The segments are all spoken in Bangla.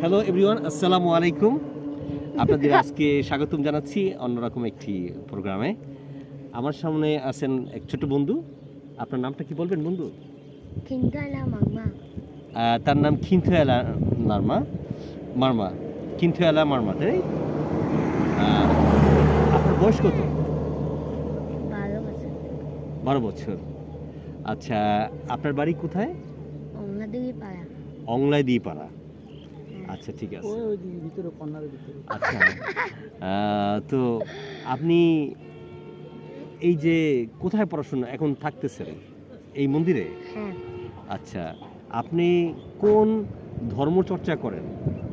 হ্যালো এভরিওয়ান, আসসালামু আলাইকুম। আপনাদের আজকে স্বাগতম জানাচ্ছি অন্যরকম একটি প্রোগ্রামে। আমার সামনে আছেন এক ছোট বন্ধু। আপনার নামটা কি বলবেন বন্ধু? Tingala Mama. তার নাম খিন্থুয়ালা নার্মা মার্মা খিন্থুয়ালা মার্মা, তাই? আহ, আপনার বয়স কত? 12 বছর। 12 বছর। আচ্ছা, আপনার বাড়ি কোথায়? অঙ্গনাদেবী পাড়া। অংলাইদি পাড়া। আচ্ছা, ঠিক আছে। ওই ভিতরে কর্নারের ভিতরে। আচ্ছা, তো আপনি এই যে কোথায় পড়াশোনা এখন থাকতেছেন? এই মন্দিরে? হ্যাঁ। আচ্ছা, আপনি কোন ধর্ম চর্চা করেন?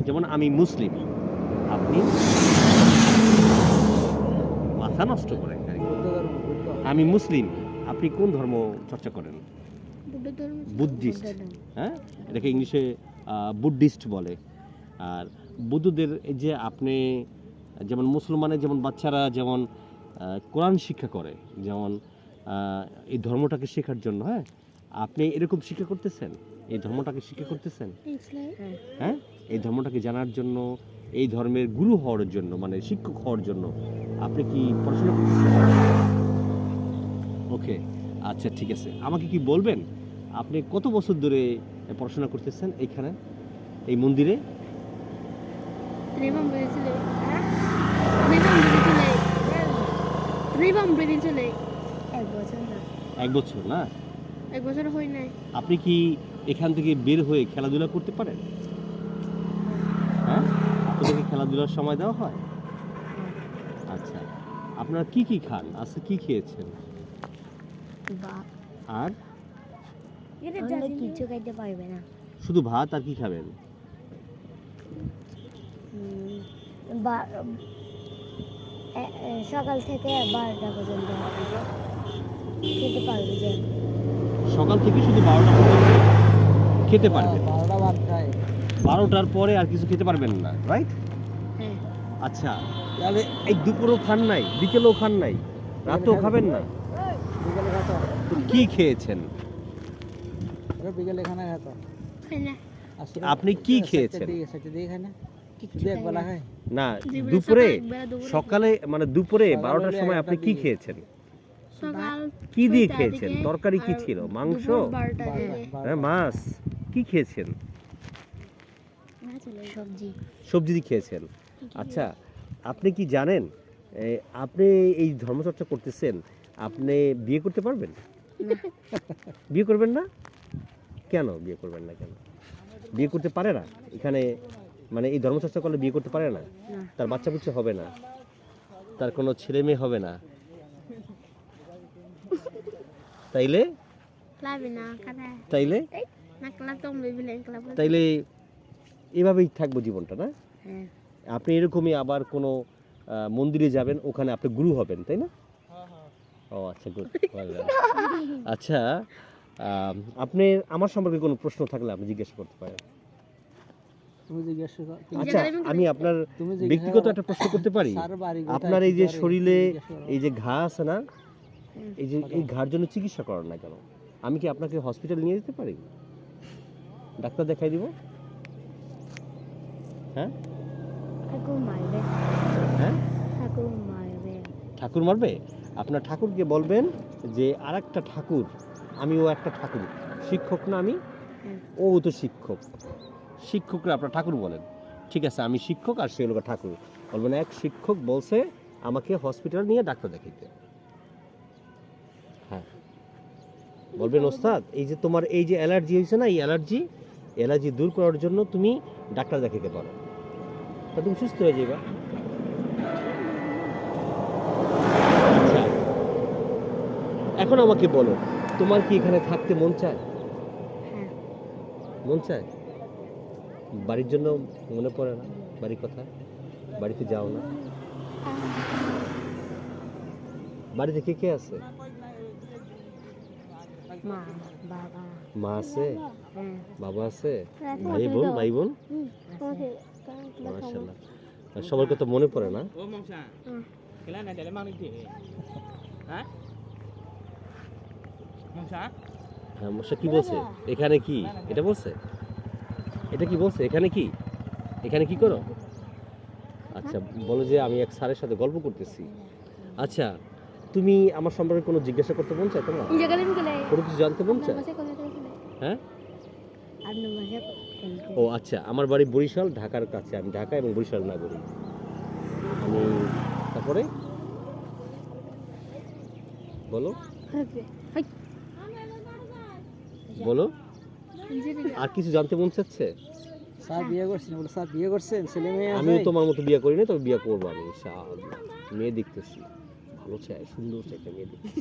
যেমন আমি মুসলিম, আপনি? মাথা নষ্ট করেন। বৌদ্ধ ধর্ম, বৌদ্ধ। আমি মুসলিম, আপনি কোন ধর্ম চর্চা করেন? বুদ্ধ ধর্ম। বুদ্ধিস্ট। বুদ্ধ ধর্ম। হ্যাঁ, এটাকে ইংলিশে বুদ্ধিস্ট বলে। আর বুদ্ধদের এই যে আপনি যেমন মুসলমানের যেমন বাচ্চারা যেমন কোরআন শিক্ষা করে, যেমন এই ধর্মটাকে শেখার জন্য, হ্যাঁ, আপনি এরকম শিক্ষা করতেছেন, এই ধর্মটাকে শিক্ষা করতেছেন, হ্যাঁ। হ্যাঁ, এই ধর্মটাকে জানার জন্য, এই ধর্মের গুরু হওয়ার জন্য, মানে শিক্ষক হওয়ার জন্য আপনি কি পড়াশোনা করতেছেন? ওকে, আচ্ছা, ঠিক আছে। আমাকে কি বলবেন আপনি কত বছর ধরে পড়াশোনা করতেছেন এইখানে, এই মন্দিরে? ত্রিভম বেরিয়েছিল। ত্রিভম বেরিয়েছিল। ত্রিভম বেরিয়েছিল। 1 বছর না। 1 বছর না? 1 বছর হয় নাই। আপনি কি এখান থেকে বের হয়ে খেলাধুলা করতে পারেন? হ্যাঁ, আপনাদেরকে খেলাধুলার সময় দেওয়া হয়? আচ্ছা, আপনারা কি কি খান? আজকে কি খেয়েছেন? বা আর আমরা কিছু খাইতে পারবে না। শুধু ভাত, আর কি খাবেন? সকাল থেকে 12টা পর্যন্ত খেতে পারবে যে। সকাল থেকে শুধু 12টা পর্যন্ত খেতে পারবেন। 12টা ভাত খায়। 12টার পরে আর কিছু খেতে পারবেন না, রাইট? হ্যাঁ। আচ্ছা, তাহলে এই দুপুরও খান নাই, বিকেলেও খান নাই, রাতেও খাবেন না? বিকেলে খাতো। তো কি খেয়েছেন? বিকেলে খানা খাতো। খাই না। আপনি কি খেয়েছেন? সেটা দিয়ে খায় না। কিছু শুধু খাই একবেলা না। খায়। না, জীবনে দুপুরে, একবেলা দুপুরে সকালে, মানে দুপুরে সকালে 12টার হলে সময় একটা আপনি কি দিয়ে। খেয়েছেন? সকাল কি দিয়ে 6টা খেয়েছেন? থেকে তরকারি কি আর ছিল? মাংস? দুপুর 12টা থেকে হ্যাঁ, মাছ? কি খেয়েছেন? সবজি। সবজি দিয়ে খেয়েছেন। আচ্ছা, আপনি কি জানেন আপনি এই ধর্মচর্চা করতেছেন, আপনি বিয়ে করতে পারবেন? বিয়ে করবেন না কেন? বিয়ে করবেন না কেন? বিয়ে করতে পারে না এখানে? মানে এই ধর্মচর্চা করলে বিয়ে করতে পারে না? না। তার বাচ্চা বুচ্চা হবে না? তার কোনো ছেলে মেয়ে হবে না? তাইলে Labi na kada. তাইলে Nakala tong bibiling club. তাইলে এভাবেই থাকবো জীবনটা, না? হ্যাঁ। আপনি এরকমই আবার কোনো মন্দিরে যাবেন, ওখানে আপনি গুরু হবেন, তাই না? ও আচ্ছা, গুড। আচ্ছা, আপনি আমার সম্পর্কে কোনো প্রশ্ন থাকলে আপনি জিজ্ঞাসা করতে পারেন। তুমি জিজ্ঞাসা করো। আচ্ছা, আমি আপনার তুমি জিজ্ঞাসা ব্যক্তিগত করো। একটা প্রশ্ন করতে পারি? স্যার বাড়ি কোথায়? আপনার এই কি যে করে? শরীরে জিজ্ঞাসা করো। এই যে ঘা আছে না, এই যে এই ঘার জন্য চিকিৎসা করার না কেন? আমি কি আপনাকে হসপিটাল নিয়ে যেতে পারি? ডাক্তার দেখাই দিব? হ্যাঁ, Aku marbe. হ্যাঁ, Aku marbe. ঠাকুর মারবে? আপনার ঠাকুরকে বলবেন যে আরেকটা ঠাকুর, আমিও একটা ঠাকুর, শিক্ষক না আমি, হ্যাঁ। ও তো শিক্ষক, শিক্ষকরা আপনার ঠাকুর বলেন। ঠিক আছে, আমি শিক্ষক আর সে লোক ঠাকুর। বলবেন এক শিক্ষক বলছে আমাকে হসপিটাল নিয়ে ডাক্তার দেখাইতে। হ্যাঁ, বলবেন ওস্তাদ, এই যে তোমার এই যে অ্যালার্জি হয়েছে না, এই অ্যালার্জি দূর করার জন্য তুমি ডাক্তার দেখাইতে পারো, তা তুমি সুস্থ হয়ে যাবে। আচ্ছা, এখন আমাকে বলো, তোমার কি এখানে থাকতে মন চায়? হ্যাঁ। মন চায়? বাড়ির জন্য মনে পড়ে না? বাড়ির কথা, বাড়িতে যাও না? বাড়িতে কে কে আছে? মা, বাবা। মা আছে, হ্যাঁ। বাবা আছে, ভাই বোন? মাশাআল্লাহ, সবার কথা মনে পড়ে না? হ্যাঁ, মশা কি বলছে? এখানে কি এটা বলছে? এটা কি বলছে? এখানে কি? এখানে কি করো? আচ্ছা, বলো যে আমি এক স্যারের সাথে গল্প করতেছি। আচ্ছা, তুমি আমার সম্পর্কে কোনো জিজ্ঞাসা করতে মন চায় তোমার? Ini jaga lim kule. কোনো কিছু জানতে মন চায়? Masa kule kule. হ্যাঁ? Anu masa ও আচ্ছা, আমার বাড়ি বরিশাল, ঢাকার কাছে। আমি ঢাকা এবং বরিশাল নাগরিক। আমি তারপরে বলো, Hai. বলো। Jadi আর কিছু জানতে মন চাচ্ছে? স্যার বিয়ে করছেন বলে স্যার বিয়ে করছেন ছেলে মেয়ে আছে? আমিও তোমার মতো বিয়ে করি না, তবে বিয়ে করবো আমি ইনশাআল্লাহ। মেয়ে দেখতেছি, ভালো চাই, সুন্দর চাই একটা মেয়ে দেখতেছি।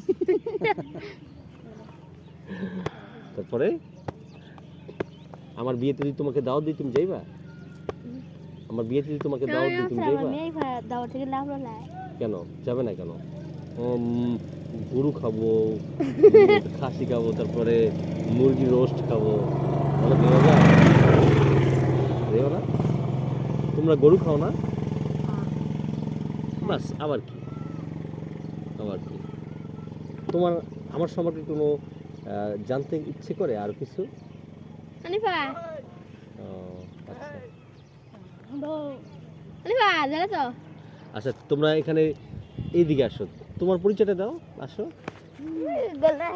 তারপরে আমার বিয়েতে যদি তোমাকে দাওয়াত দিই, তুমি যাইবা? আমার বিয়েতে যদি তোমাকে দাওয়াত দিই, তুমি যাইবা? Ini dawa থেকে লাভ ললাই। কেন যাবে না কেন? গরু খাবো, খাসি খাবো, তারপরে মুরগি রোস্ট খাবো। বলো দেওয়া যায়? দেও না? তোমরা গরু খাও না? বাস, আবার কি? আবার কি? তোমার আমার সম্পর্কে কোনো জানতে ইচ্ছে করে আর কিছু? Anifa. ও, আচ্ছা। Anifa, জানো তো? আচ্ছা, তোমরা এখানে এইদিকে আসো, তোমার পরিচয়টা দাও, আসো। গলা